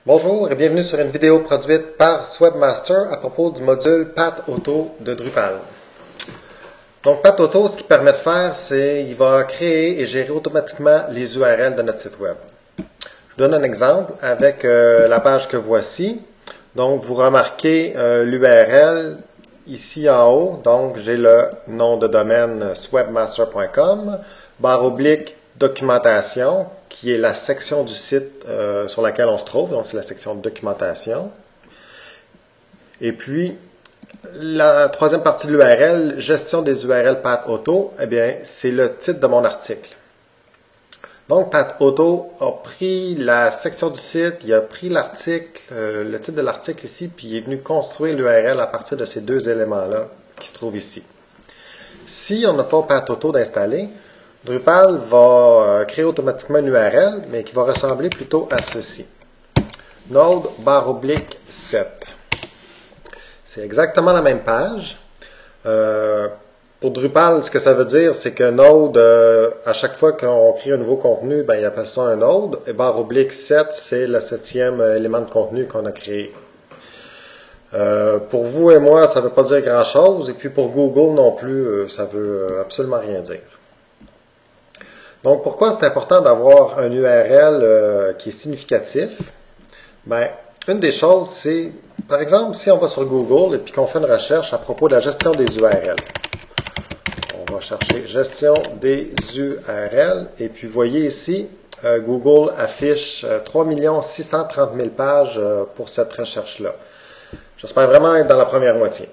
Bonjour et bienvenue sur une vidéo produite par Swebmaster à propos du module PathAuto de Drupal. Donc PathAuto, ce qu'il permet de faire, c'est qu'il va créer et gérer automatiquement les URL de notre site web. Je vous donne un exemple avec la page que voici. Donc vous remarquez l'URL ici en haut. Donc j'ai le nom de domaine swebmaster.com, / documentation, qui est la section du site sur laquelle on se trouve. Donc, c'est la section de documentation. Et puis, la troisième partie de l'URL, gestion des URL PathAuto, eh bien, c'est le titre de mon article. Donc, PathAuto a pris la section du site, il a pris l'article, le titre de l'article ici, puis il est venu construire l'URL à partir de ces deux éléments-là qui se trouvent ici. Si on n'a pas PathAuto d'installer, Drupal va créer automatiquement une URL, mais qui va ressembler plutôt à ceci. Node / 7. C'est exactement la même page. Pour Drupal, ce que ça veut dire, c'est que Node, à chaque fois qu'on crée un nouveau contenu, ben, il appelle ça un Node. Et / 7, c'est le 7e élément de contenu qu'on a créé. Pour vous et moi, ça ne veut pas dire grand-chose. Et puis pour Google non plus, ça ne veut absolument rien dire. Donc, pourquoi c'est important d'avoir un URL qui est significatif? Bien, une des choses, c'est, par exemple, si on va sur Google et puis qu'on fait une recherche à propos de la gestion des URL. On va chercher gestion des URL et puis vous voyez ici, Google affiche 3 630 000 pages pour cette recherche-là. J'espère vraiment être dans la première moitié.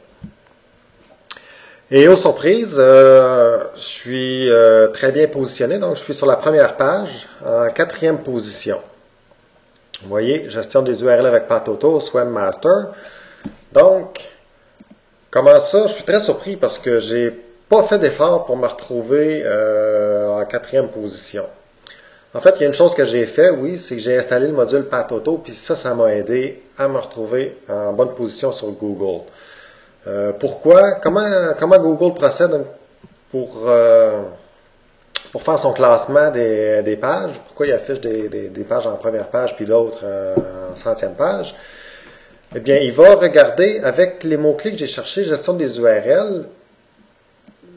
Et aux surprises, je suis très bien positionné, donc je suis sur la première page, en 4e position. Vous voyez, gestion des URL avec PathAuto, Swebmaster. Donc, comment ça? Je suis très surpris parce que j'ai pas fait d'effort pour me retrouver en 4e position. En fait, il y a une chose que j'ai fait, oui, c'est que j'ai installé le module PathAuto, puis ça m'a aidé à me retrouver en bonne position sur Google. Pourquoi? Comment Google procède pour faire son classement des pages? Pourquoi il affiche des pages en première page puis d'autres en 100e page? Eh bien, il va regarder avec les mots-clés que j'ai cherchés, gestion des URL.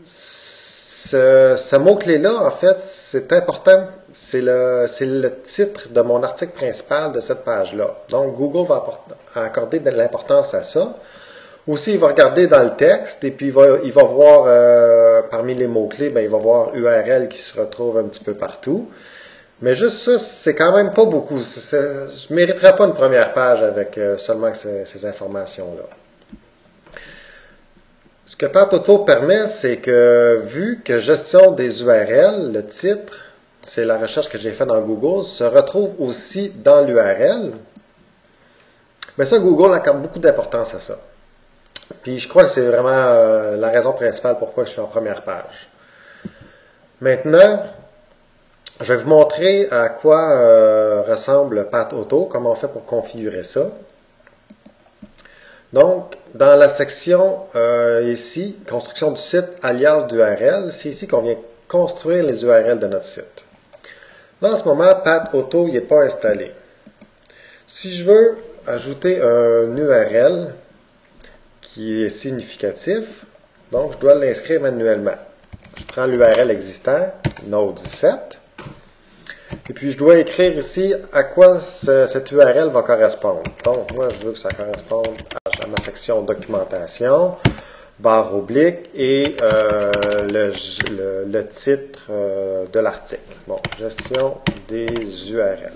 Ce mot-clé-là, en fait, c'est important. C'est le titre de mon article principal de cette page-là. Donc, Google va accorder de l'importance à ça. Aussi, il va regarder dans le texte et puis il va voir parmi les mots-clés, ben, il va voir URL qui se retrouve un petit peu partout. Mais juste ça, c'est quand même pas beaucoup. Je ne mériterais pas une première page avec seulement ces informations-là. Ce que PathAuto permet, c'est que vu que gestion des URL, le titre, c'est la recherche que j'ai faite dans Google, se retrouve aussi dans l'URL, bien ça, Google accorde beaucoup d'importance à ça. Puis je crois que c'est vraiment la raison principale pourquoi je suis en première page. Maintenant, je vais vous montrer à quoi ressemble PathAuto, comment on fait pour configurer ça. Donc, dans la section ici, construction du site, alias d'URL, c'est ici qu'on vient construire les URL de notre site. Là, en ce moment, PathAuto n'est pas installé. Si je veux ajouter un URL qui est significatif, donc je dois l'inscrire manuellement. Je prends l'URL existant, Node 17, et puis je dois écrire ici à quoi cette URL va correspondre. Donc, moi, je veux que ça corresponde à ma section documentation, / et le titre de l'article. Bon, gestion des URL.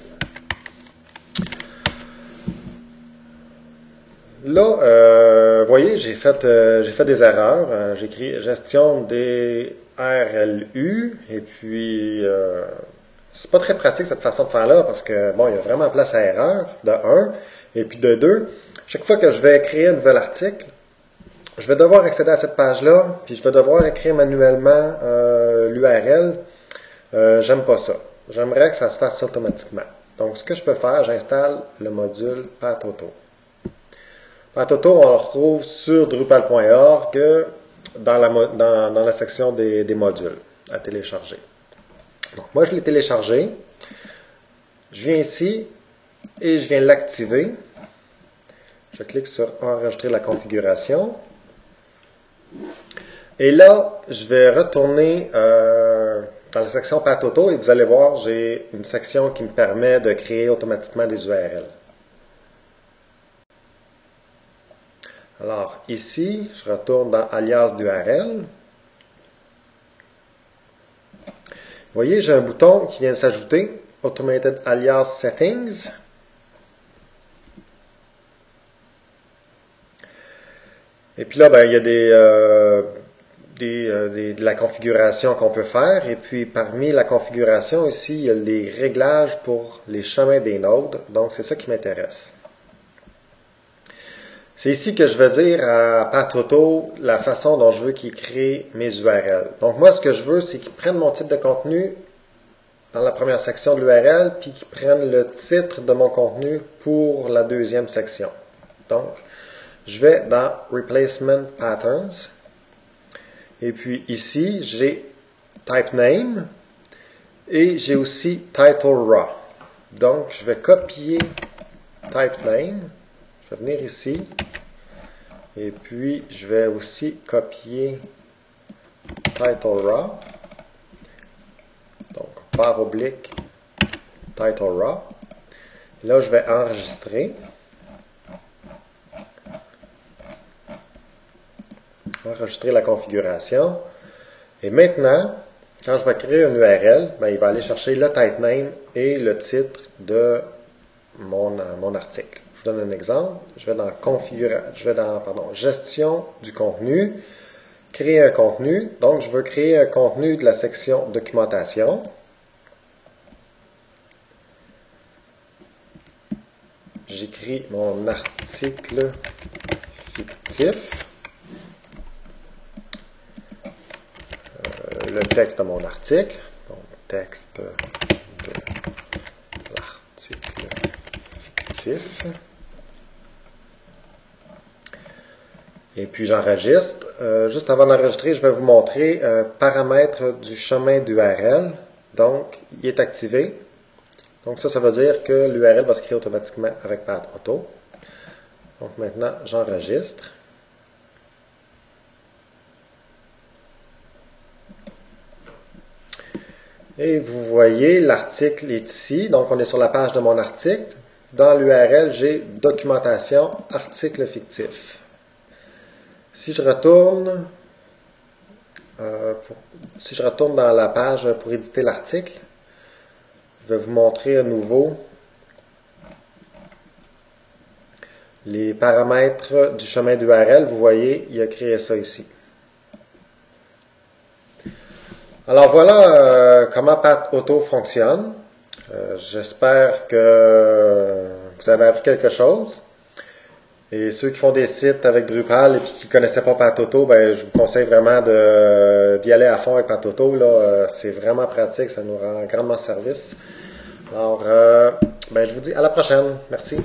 Là, vous voyez, j'ai fait des erreurs. J'ai écrit gestion des RLU et puis c'est pas très pratique cette façon de faire là parce que bon, il y a vraiment place à erreur, de 1, et puis de 2. Chaque fois que je vais créer un nouvel article, je vais devoir accéder à cette page-là, puis je vais devoir écrire manuellement l'URL. J'aime pas ça. J'aimerais que ça se fasse automatiquement. Donc, ce que je peux faire, j'installe le module PathAuto. PathAuto, on le retrouve sur drupal.org dans la section des modules à télécharger. Donc, moi, je l'ai téléchargé. Je viens ici et je viens l'activer. Je clique sur enregistrer la configuration. Et là, je vais retourner dans la section Path Auto et vous allez voir, j'ai une section qui me permet de créer automatiquement des URL. Alors ici, je retourne dans alias d'URL. Vous voyez, j'ai un bouton qui vient de s'ajouter, Automated Alias Settings. Et puis là, ben, il y a de la configuration qu'on peut faire. Et puis, parmi la configuration ici, il y a les réglages pour les chemins des nodes. Donc, c'est ça qui m'intéresse. C'est ici que je vais dire à Path Auto la façon dont je veux qu'il crée mes URL. Donc, moi, ce que je veux, c'est qu'il prenne mon type de contenu dans la première section de l'URL, puis qu'il prenne le titre de mon contenu pour la deuxième section. Donc, je vais dans Replacement Patterns. Et puis ici, j'ai Type Name et j'ai aussi Title Raw. Donc, je vais copier Type Name. Je vais venir ici. Et puis, je vais aussi copier Title Raw. Donc, barre oblique, Title Raw. Là, je vais enregistrer. Enregistrer la configuration. Et maintenant, quand je vais créer une URL, ben, il va aller chercher le type name et le titre de mon article. Je vous donne un exemple. Je vais dans gestion du contenu, créer un contenu. Donc, je veux créer un contenu de la section documentation. J'écris mon article fictif. Le texte de mon article. Donc, texte de l'article fictif. Et puis, j'enregistre. Juste avant d'enregistrer, je vais vous montrer paramètres du chemin d'URL. Donc, il est activé. Donc, ça veut dire que l'URL va se créer automatiquement avec Path Auto. Donc, maintenant, j'enregistre. Et vous voyez, l'article est ici. Donc, on est sur la page de mon article. Dans l'URL, j'ai documentation, article fictif. Si je retourne dans la page pour éditer l'article, je vais vous montrer à nouveau les paramètres du chemin d'URL. Vous voyez, il a créé ça ici. Alors voilà comment Path Auto fonctionne. J'espère que vous avez appris quelque chose. Et ceux qui font des sites avec Drupal et qui ne connaissaient pas Path Auto, ben, je vous conseille vraiment d'y aller à fond avec Path Auto. C'est vraiment pratique, ça nous rend grandement service. Alors, ben, je vous dis à la prochaine. Merci.